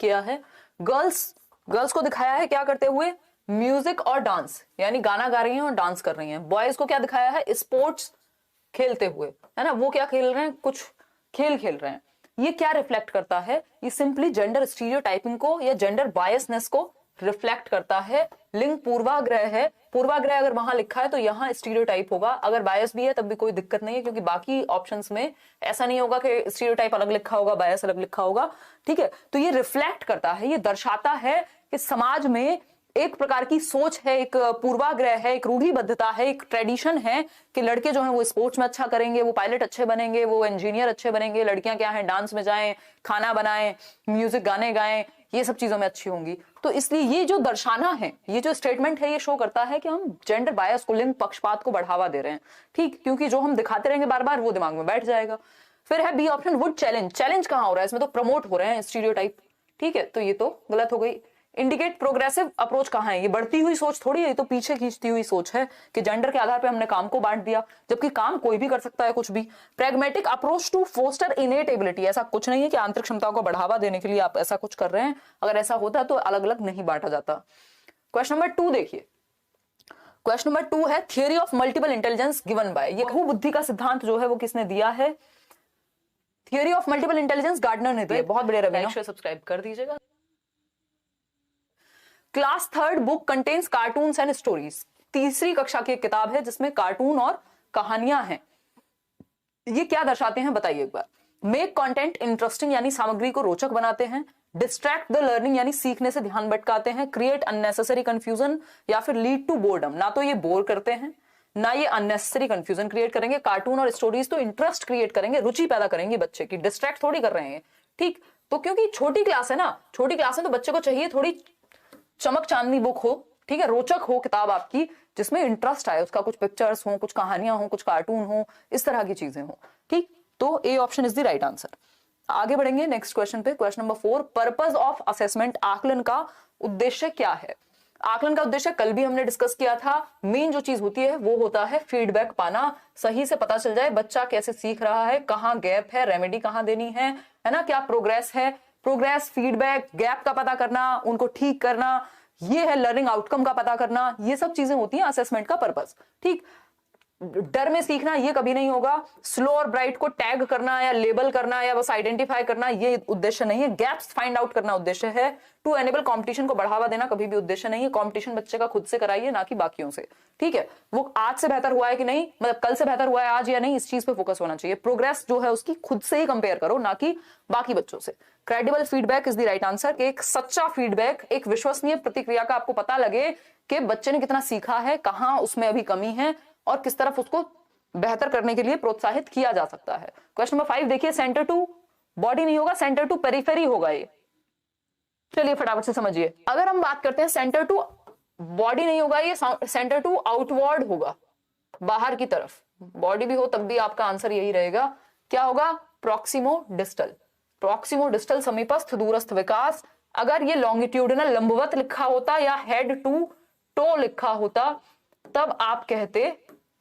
किया है। गर्ल्स को दिखाया है क्या करते हुए, म्यूजिक और डांस, यानी गाना गा रही हैं और डांस कर रही हैं। बॉयज को क्या दिखाया है, स्पोर्ट्स खेलते हुए, है ना, वो क्या खेल रहे हैं, कुछ खेल खेल रहे हैं। ये क्या रिफ्लेक्ट करता है, ये सिंपली जेंडर स्टीरियोटाइपिंग को या जेंडर बायसनेस को रिफ्लेक्ट करता है। लिंग पूर्वाग्रह है, पूर्वाग्रह अगर वहां लिखा है तो यहाँ स्टीरियोटाइप होगा, अगर बायस भी है तब भी कोई दिक्कत नहीं है, क्योंकि बाकी ऑप्शंस में ऐसा नहीं होगा कि स्टीरियोटाइप अलग लिखा होगा बायस अलग लिखा होगा। ठीक है, तो ये रिफ्लेक्ट करता है, ये दर्शाता है कि समाज में एक प्रकार की सोच है, एक पूर्वाग्रह है, एक रूढ़िबद्धता है, एक ट्रेडिशन है कि लड़के जो हैं वो स्पोर्ट्स में अच्छा करेंगे, वो पायलट अच्छे बनेंगे, वो इंजीनियर अच्छे बनेंगे, लड़कियां क्या है डांस में जाएं, खाना बनाएं, म्यूजिक गाने गाएं, ये सब चीजों में अच्छी होंगी। तो इसलिए ये जो दर्शाना है, ये जो स्टेटमेंट है, ये शो करता है कि हम जेंडर बायस को, लिंग पक्षपात को बढ़ावा दे रहे हैं। ठीक, क्योंकि जो हम दिखाते रहेंगे बार बार वो दिमाग में बैठ जाएगा। फिर है B option, would challenge. Challenge कहां हो रहा है इसमें, तो प्रमोट हो रहे हैं स्टीरियोटाइप। ठीक है, तो ये तो गलत हो गई। इंडिकेट प्रोग्रेसिव अप्रोच कहां है, ये बढ़ती हुई सोच थोड़ी है, ये तो पीछे खींचती हुई सोच है कि जेंडर के आधार पे हमने काम को बांट दिया, जबकि काम कोई भी कर सकता है कुछ भी। Pragmatic approach to foster innate ability, ऐसा कुछ नहीं है कि आंतरिक क्षमताओं को बढ़ावा देने के लिए आप ऐसा कुछ कर रहे हैं, अगर ऐसा होता तो अलग अलग नहीं बांटा जाता। क्वेश्चन नंबर 2 देखिए, क्वेश्चन नंबर 2 है theory of multiple intelligence given by, ये बहुबुद्धि का सिद्धांत जो है वो किसने दिया है, theory of multiple intelligence Gardner ने दिया। बहुत बड़े रवैया, सब्सक्राइब कर दीजिएगा। Class 3rd book contains cartoons and stories, तीसरी कक्षा की किताब है जिसमें कार्टून और कहानियां हैं। ये क्या दर्शाते हैं बताइए एक बार। मेक कंटेंट इंटरेस्टिंग यानी सामग्री को रोचक बनाते हैं, डिस्ट्रैक्ट द लर्निंग यानी सीखने से ध्यान भटकाते हैं, क्रिएट अननेसेसरी कंफ्यूजन या फिर लीड टू बोर्डम, ना तो ये बोर करते हैं ना ये अननेसेसरी कंफ्यूजन क्रिएट करेंगे। कार्टून और स्टोरीज तो इंटरेस्ट क्रिएट करेंगे, रुचि पैदा करेंगे बच्चे की, डिस्ट्रैक्ट थोड़ी कर रहे हैं। ठीक, तो क्योंकि छोटी क्लास है ना, छोटी क्लास में तो बच्चे को चाहिए थोड़ी चमक चांदनी बुक हो, ठीक है, रोचक हो किताब आपकी, जिसमें इंटरेस्ट आए, उसका कुछ पिक्चर्स हो, कुछ कहानियां हो, कुछ कार्टून हो, इस तरह की चीजें हो। ठीक, तो ए option is the right answer. आगे बढ़ेंगे नेक्स्ट क्वेश्चन पे, question number 4, purpose of assessment, आकलन का उद्देश्य क्या है। आकलन का उद्देश्य कल भी हमने डिस्कस किया था, मेन जो चीज होती है वो होता है फीडबैक पाना, सही से पता चल जाए बच्चा कैसे सीख रहा है, कहाँ गैप है, रेमेडी कहाँ देनी है ना, क्या प्रोग्रेस है, प्रोग्रेस, फीडबैक, गैप का पता करना, उनको ठीक करना, ये है लर्निंग आउटकम का पता करना, ये सब चीजें होती हैं असेसमेंट का पर्पस। ठीक, डर में सीखना ये कभी नहीं होगा, स्लो और ब्राइट को टैग करना या लेबल करना या बस आइडेंटिफाई करना ये उद्देश्य नहीं है, गैप्स फाइंड आउट करना उद्देश्य है। टू एनेबल कंपटीशन को बढ़ावा देना कभी भी उद्देश्य नहीं है, कंपटीशन बच्चे का खुद से कराइए ना कि बाकियों से। ठीक है, वो आज से बेहतर हुआ है कि नहीं, मतलब कल से बेहतर हुआ है आज या नहीं, इस चीज पे फोकस होना चाहिए। प्रोग्रेस जो है उसकी खुद से ही कंपेयर करो, ना कि बाकी बच्चों से। Credible feedback is the right answer, कि एक सच्चा फीडबैक, एक विश्वसनीय प्रतिक्रिया का आपको पता लगे कि बच्चे ने कितना सीखा है, कहां उसमें अभी कमी है और किस तरफ उसको बेहतर करने के लिए प्रोत्साहित किया जा सकता है। क्वेश्चन नंबर 5 देखिए, सेंटर टू बॉडी नहीं होगा, सेंटर टू पेरिफेरी होगा ये। चलिए फटाफट से समझिए, अगर हम बात करते हैं सेंटर टू बॉडी नहीं होगा, ये सेंटर टू आउटवर्ड होगा, बाहर की तरफ। बॉडी भी हो तब भी आपका आंसर यही रहेगा, क्या होगा, प्रॉक्सिमो डिस्टल। प्रॉक्सिमो डिस्टल समीपस्थ दूरस्थ विकास। अगर ये लॉन्गिट्यूडिनल लंबवत लिखा होता या हेड टू टो लिखा होता तब आप कहते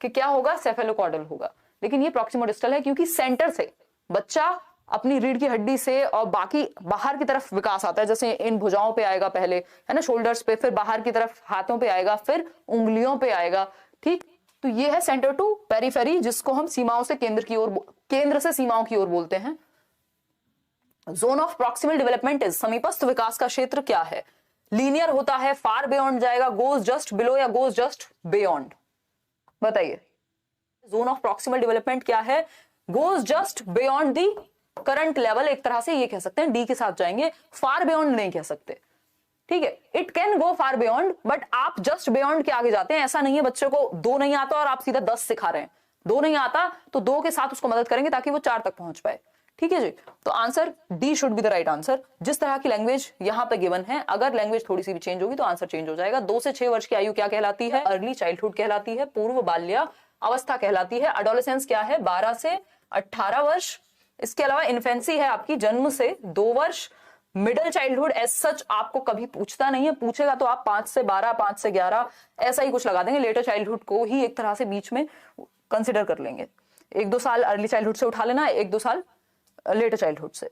कि क्या होगा, सेफेलोकॉर्डल होगा, लेकिन ये प्रॉक्सिमो डिस्टल है क्योंकि सेंटर से बच्चा अपनी रीढ़ की हड्डी से और बाकी बाहर की तरफ विकास आता है, जैसे इन भुजाओं पे आएगा पहले, है ना, शोल्डर्स पे, फिर बाहर की तरफ हाथों पे आएगा, फिर उंगलियों पे आएगा। ठीक, तो ये है सेंटर टू पेरिफेरी, जिसको हम सीमाओं से केंद्र की ओर, केंद्र से सीमाओं की ओर बोलते हैं। Zone of proximal development is, समीपस्थ विकास का क्षेत्र क्या है, लीनियर होता है, फार बियॉन्ड जाएगा, गोज जस्ट बिलो या गोज जस्ट बियॉन्ड, बताइए। जोन ऑफ प्रॉक्सिमल डेवलपमेंट क्या है, goes just beyond the current level, एक तरह से ये कह सकते हैं, डी के साथ जाएंगे, फार बियॉन्ड नहीं कह सकते। ठीक है, it can go far beyond, but आप जस्ट बियॉन्ड के आगे जाते हैं। ऐसा नहीं है बच्चे को 2 नहीं आता और आप सीधा 10 सिखा रहे हैं, 2 नहीं आता तो 2 के साथ उसको मदद करेंगे ताकि वो 4 तक पहुंच पाए। ठीक है जी, तो answer D should be the right answer. जिस तरह की लैंग्वेज यहाँ पे गिवन है, अगर लैंग्वेज थोड़ी सी भी चेंज होगी तो आंसर चेंज हो जाएगा। 2 से 6 वर्ष की आयु क्या कहलाती है, अर्ली चाइल्डहुड कहलाती है, पूर्व बाल्या अवस्था कहलाती है। एडोलेसेंस क्या है, 12 से 18 वर्ष। इसके अलावा इन्फेंसी है आपकी जन्म से 2 वर्ष। मिडिल चाइल्डहुड एज सच आपको कभी पूछता नहीं है, पूछेगा तो आप 5 से 12, 5 से 11 ऐसा ही कुछ लगा देंगे। लेटर चाइल्डहुड को ही एक तरह से बीच में कंसिडर कर लेंगे। 1-2 साल अर्ली चाइल्डहुड से उठा लेना, 1-2 साल लेटर चाइल्डहुड से।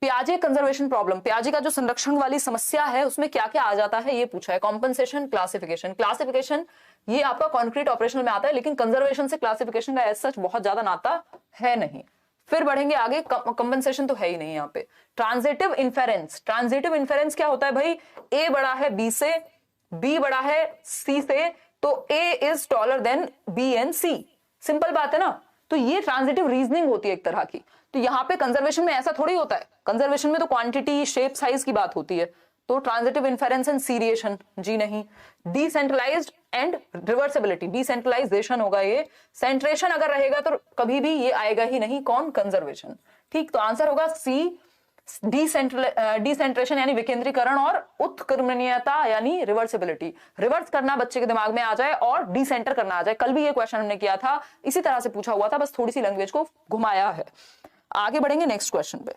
पियाजे कंजर्वेशन प्रॉब्लम, पियाजे का जो संरक्षण वाली समस्या है उसमें क्या क्या आ जाता है ये पूछा है। Compensation, classification. क्लासिफिकेशन ये आपका कॉन्क्रीट ऑपरेशनल में आता है, लेकिन कंजर्वेशन से क्लासिफिकेशन का एज सच बहुत ज्यादा नाता है नहीं। फिर बढ़ेंगे आगे, कंपनसेशन तो है ही नहीं यहाँ पे। ट्रांजिटिव इन्फेरेंस, ट्रांजिटिव इन्फेरेंस क्या होता है भाई, ए बड़ा है बी से, बी बड़ा है सी से, तो A is taller than B and C, simple बात है ना। तो ये ट्रांजिटिव रीजनिंग होती है एक तरह की। तो यहाँ पे कंजर्वेशन में ऐसा थोड़ी होता है, कंजर्वेशन में तो क्वांटिटी, शेप, साइज की बात होती है। तो ट्रांजिटिव इन्फेरेंस एंड सीरिएशन जी नहीं। डिसेंट्रलाइज्ड एंड रिवर्सिबिलिटी, डिसेंट्रलाइजेशन होगा ये, सेंट्रेशन अगर रहेगा तो कभी भी ये आएगा ही नहीं, कौन, कंजर्वेशन। ठीक, तो आंसर होगा सी, डिसेंट्रेशन यानी विकेंद्रीकरण, और उत्क्रमणीयता यानी रिवर्सिबिलिटी, रिवर्स करना बच्चे के दिमाग में आ जाए और डिसेंटर करना आ जाए। कल भी ये क्वेश्चन हमने किया था, इसी तरह से पूछा हुआ था, बस थोड़ी सी लैंग्वेज को घुमाया है। आगे बढ़ेंगे नेक्स्ट क्वेश्चन पे।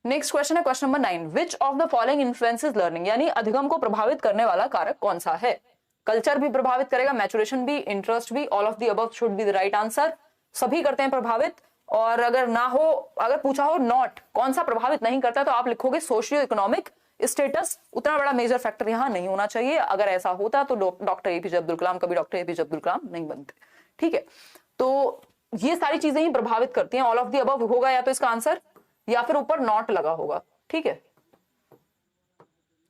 नेक्स्ट क्वेश्चन है question number 9, which of the following influences learning, यानी अधिगम को प्रभावित करने वाला कारक कौन सा है। कल्चर भी प्रभावित करेगा, मैचुरेशन भी, इंटरेस्ट भी, all of the above should be the right answer. सभी करते हैं प्रभावित, और अगर ना हो, अगर पूछा हो नॉट, कौन सा प्रभावित नहीं करता, तो आप लिखोगे सोशियो इकोनॉमिक स्टेटस। उतना बड़ा मेजर फैक्टर यहाँ नहीं होना चाहिए, अगर ऐसा होता तो डॉक्टर एपीजे अब्दुल कलाम कभी डॉक्टर एपीजे अब्दुल कलाम नहीं बनते। ठीक है, तो ये सारी चीजें ही प्रभावित करती हैं। ऑल ऑफ द अबव होगा या तो इसका आंसर, या फिर ऊपर नॉट लगा होगा। ठीक है,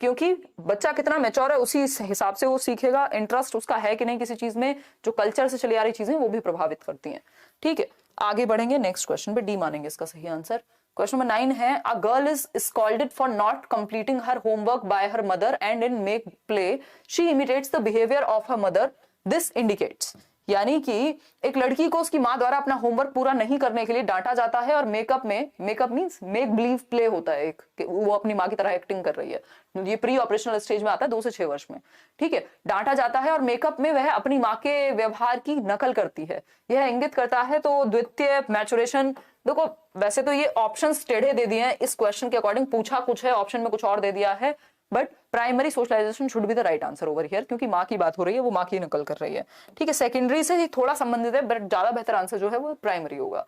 क्योंकि बच्चा कितना मैच्योर है उसी हिसाब से वो सीखेगा, इंटरेस्ट उसका है कि नहीं किसी चीज में, जो कल्चर से चली आ रही चीजें वो भी प्रभावित करती हैं। ठीक है, आगे बढ़ेंगे नेक्स्ट क्वेश्चन पे, डी मानेंगे इसका सही आंसर। क्वेश्चन नंबर 9 है, a girl is scolded for not completing her homework bye her mother and in make play she imitates the behaviour of her mother, this indicates, यानी कि एक लड़की को उसकी माँ द्वारा अपना होमवर्क पूरा नहीं करने के लिए डांटा जाता है, और मेकअप में, makeup means make believe play होता है एक, वो अपनी माँ की तरह एक्टिंग कर रही है, ये प्री ऑपरेशनल स्टेज में आता है 2 से 6 वर्ष में। ठीक है, डांटा जाता है और मेकअप में वह अपनी माँ के व्यवहार की नकल करती है, यह इंगित करता है। तो द्वितीय मैचुरेशन, देखो वैसे तो ये ऑप्शंस टेढ़े दे दिए हैं इस क्वेश्चन के अकॉर्डिंग, पूछा कुछ है, ऑप्शन में कुछ और दे दिया है, but primary socialisation should be the right answer over here, क्योंकि माँ की बात हो रही है, वो माँ की नकल कर रही है। ठीक है, सेकेंडरी से थोड़ा संबंधित है, बट ज्यादा बेहतर आंसर जो है वो प्राइमरी होगा,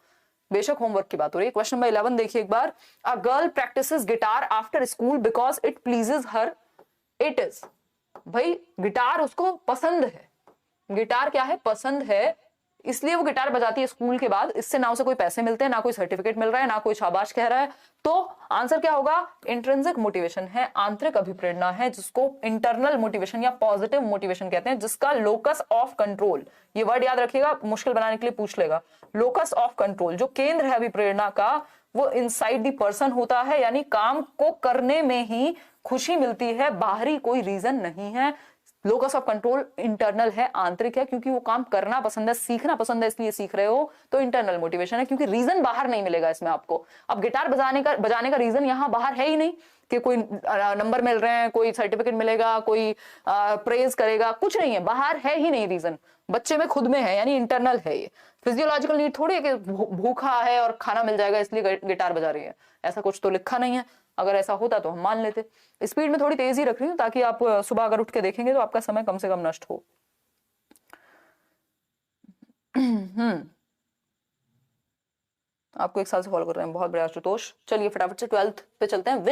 बेशक होमवर्क की बात हो रही है। क्वेश्चन नंबर 11 देखिए एक बार, a girl practises guitar after school because it pleases her, it is, भाई गिटार उसको पसंद है, गिटार क्या है, पसंद है, इसलिए वो गिटार बजाती है स्कूल के बाद। इससे ना उसे कोई पैसे मिलते हैं, ना कोई सर्टिफिकेट मिल रहा है, ना कोई शाबाश कह रहा है, तो आंसर क्या होगा, इंट्रिंसिक मोटिवेशन है, आंतरिक अभिप्रेरणा है, जिसको इंटरनल मोटिवेशन या पॉजिटिव मोटिवेशन कहते हैं, जिसका लोकस ऑफ कंट्रोल, ये वर्ड याद रखिएगा, मुश्किल बनाने के लिए पूछ लेगा, लोकस ऑफ कंट्रोल, जो केंद्र है अभिप्रेरणा का, वो इनसाइड द पर्सन होता है, यानी काम को करने में ही खुशी मिलती है, बाहरी कोई रीजन नहीं है। लोकस ऑफ कंट्रोल इंटरनल है, आंतरिक है, क्योंकि वो काम करना पसंद है, सीखना पसंद है, इसलिए सीख रहे हो, तो इंटरनल मोटिवेशन है, क्योंकि रीजन बाहर नहीं मिलेगा इसमें आपको। अब गिटार बजाने का रीजन यहाँ बाहर है ही नहीं कि कोई नंबर मिल रहे हैं, कोई सर्टिफिकेट मिलेगा, कोई प्रेज करेगा, कुछ नहीं है, बाहर है ही नहीं रीजन, बच्चे में खुद में है, यानी इंटरनल है ये। फिजियोलॉजिकल नीड थोड़ी है कि भूखा है और खाना मिल जाएगा इसलिए गिटार बजा रही है, ऐसा कुछ तो लिखा नहीं है, अगर ऐसा होता तो हम मान लेते। स्पीड में थोड़ी तेजी रख रही हूँ ताकि आप सुबह अगर उठ के देखेंगे तो आपका समय कम से कम नष्ट हो। आपको 1 साल से फॉलो कर रहे हैं, बहुत बड़ा आशुतोष। चलिए फटाफट से 12th पे चलते हैं।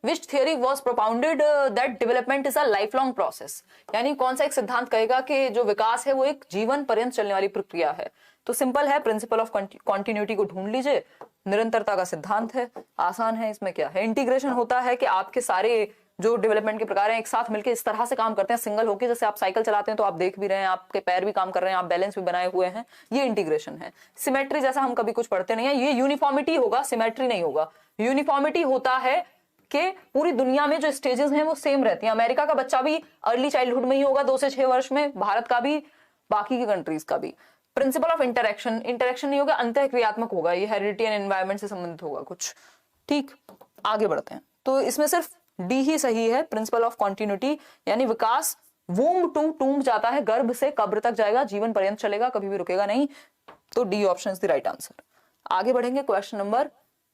Which theory was propounded that development is a life long process, यानी कौन सा एक सिद्धांत कहेगा कि जो विकास है वो एक जीवन पर्यंत चलने वाली प्रक्रिया है। तो सिंपल है, प्रिंसिपल ऑफ कॉन्टिन्यूटी को ढूंढ लीजिए, निरंतरता का सिद्धांत है, आसान है। इसमें क्या है, इंटीग्रेशन होता है कि आपके सारे जो डेवलपमेंट के प्रकार हैं एक साथ मिलकर इस तरह से काम करते हैं, सिंगल होकर, जैसे आप साइकिल चलाते हैं तो आप देख भी रहे हैं, आपके पैर भी काम कर रहे हैं, आप बैलेंस भी बनाए हुए हैं, ये इंटीग्रेशन है। सिमेट्री जैसा हम कभी कुछ पढ़ते नहीं है, ये यूनिफॉर्मिटी होगा, सिमेट्री नहीं होगा। यूनिफॉर्मिटी होता है कि पूरी दुनिया में जो स्टेजेस हैं वो सेम रहती हैं। अमेरिका का बच्चा भी अर्ली चाइल्डहुड में ही होगा 2 से 6 वर्ष में, भारत का भी, बाकी की कंट्रीज का भी। प्रिंसिपल ऑफ इंटरेक्शन नहीं होगा, अंतःक्रियात्मक होगा, ये हेरिडिटी एंड एनवायरमेंट से संबंधित होगा कुछ। ठीक, आगे बढ़ते हैं। तो इसमें सिर्फ डी ही सही है, प्रिंसिपल ऑफ कॉन्टिन्यूटी, यानी विकास वूम्ब टू टूम्ब जाता है, गर्भ से कब्र तक जाएगा, जीवन पर्यंत चलेगा, कभी भी रुकेगा नहीं, तो D option is the right answer. आगे बढ़ेंगे क्वेश्चन नंबर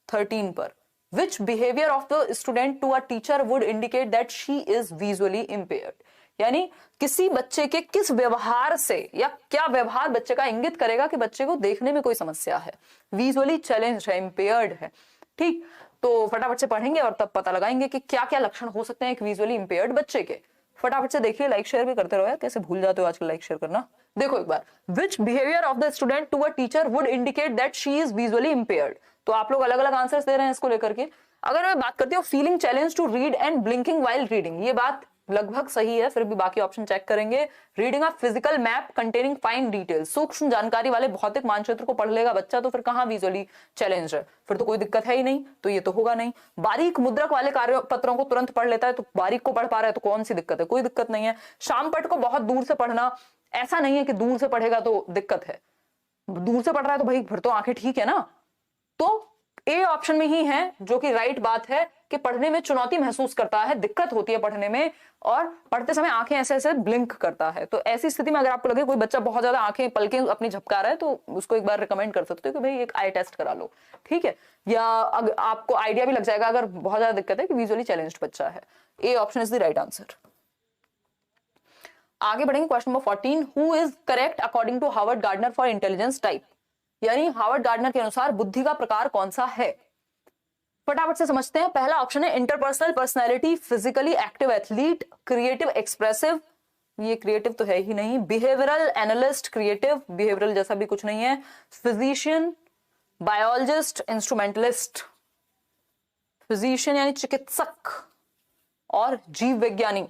13 पर। Which behaviour of the student to a teacher would indicate that she is visually impaired, यानी किसी बच्चे के किस व्यवहार से, या क्या व्यवहार बच्चे का इंगित करेगा कि बच्चे को देखने में कोई समस्या है, विजुअली चैलेंज है, इम्पेयर्ड है। ठीक, तो फटाफट से पढ़ेंगे और तब पता लगाएंगे कि क्या क्या लक्षण हो सकते हैं एक विजुअली इंपेयर्ड बच्चे के। फटाफट से देखिए, लाइक शेयर भी करते रहो यार, कैसे भूल जाते हो आजकल लाइक शेयर करना। देखो एक बार, which behaviour of the student to a teacher would indicate that she is visually impaired. तो आप लोग अलग अलग आंसर्स दे रहे हैं इसको लेकर के। अगर मैं बात करती हूँ feeling challenge to read and blinking while reading, ये बात लगभग सही है, फिर भी बाकी ऑप्शन चेक करेंगे। Reading a physical map containing fine details, सूक्ष्म जानकारी वाले भौतिक मानचित्र को पढ़ लेगा बच्चा तो फिर कहां विजुअली चैलेंज है, फिर तो कोई दिक्कत है ही नहीं, तो ये तो होगा नहीं। बारीक मुद्रक वाले कार्य पत्रों को तुरंत पढ़ लेता है, तो बारीक को पढ़ पा रहा है तो कौन सी दिक्कत है, कोई दिक्कत नहीं है। शामपट को बहुत दूर से पढ़ना, ऐसा नहीं है कि दूर से पढ़ेगा तो दिक्कत है, दूर से पढ़ रहा है तो भाई फिर तो आंखें ठीक है ना। तो ए ऑप्शन में ही है जो कि राइट बात है कि पढ़ने में चुनौती महसूस करता है, दिक्कत होती है पढ़ने में, और पढ़ते समय आंखें ऐसे ऐसे ब्लिंक करता है। तो ऐसी स्थिति में अगर आपको लगे कोई बच्चा बहुत ज्यादा आंखें पलकें अपनी झपका रहा है तो उसको एक बार रिकमेंड कर सकते हो कि भाई एक आई टेस्ट करा लो, ठीक है। या अगर आपको आइडिया भी लग जाएगा अगर बहुत ज्यादा दिक्कत है कि विजुअली चैलेंज्ड बच्चा है। A option is the right answer. आगे बढ़ेंगे, question number 14, who is correct according to Harvard Gardner for intelligence type, यानी हार्वर्ड गार्डनर के अनुसार बुद्धि का प्रकार कौन सा है। फटाफट से समझते हैं। पहला ऑप्शन है interpersonal personality, physically active athlete, creative expressive, ये क्रिएटिव तो है ही नहीं, बिहेवियरल एनालिस्ट, क्रिएटिव बिहेवियरल जैसा भी कुछ नहीं है, फिजिशियन, बायोलॉजिस्ट, इंस्ट्रूमेंटलिस्ट, फिजिशियन यानी चिकित्सक, और जीव विज्ञानी।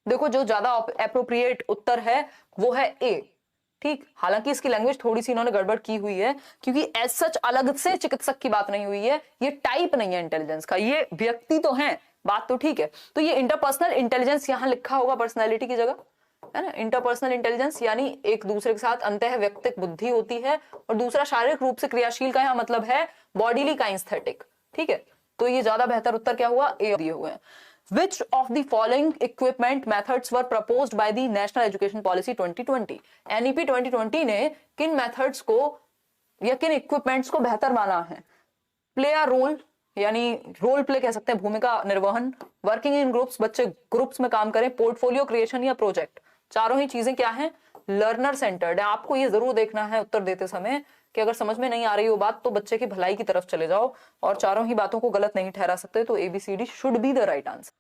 देखो जो ज्यादा एप्रोप्रिएट उत्तर है वो है ए, ठीक। हालांकि इसकी लैंग्वेज थोड़ी सी इन्होंने गड़बड़ की हुई है क्योंकि एज सच अलग से चिकित्सक की बात नहीं हुई है, ये टाइप नहीं है इंटेलिजेंस का, ये व्यक्ति तो है, बात तो ठीक है। तो ये इंटरपर्सनल इंटेलिजेंस यहां लिखा होगा पर्सनैलिटी की जगह, है ना। इंटरपर्सनल इंटेलिजेंस यानी एक दूसरे के साथ अंतः व्यक्तिक बुद्धि होती है, और दूसरा शारीरिक रूप से क्रियाशील का यहाँ मतलब है बॉडीली काइंस्थेटिक, ठीक है। तो ये ज्यादा बेहतर उत्तर क्या हुआ, ए दिए हुए हैं। Which of the following equipment methods were proposed by the National Education Policy 2020? NEP 2020 ने किन मेथड्स को या किन इक्विपमेंट्स को बेहतर माना है। प्ले अ रोल यानी रोल प्ले कह सकते हैं, भूमिका निर्वहन, वर्किंग इन ग्रुप्स, बच्चे ग्रुप्स में काम करें, पोर्टफोलियो क्रिएशन या प्रोजेक्ट। चारों ही चीजें क्या है, लर्नर सेंटर्ड है। आपको ये जरूर देखना है उत्तर देते समय कि अगर समझ में नहीं आ रही हो बात तो बच्चे की भलाई की तरफ चले जाओ, और चारों ही बातों को गलत नहीं ठहरा सकते, तो ABCD should be the right answer.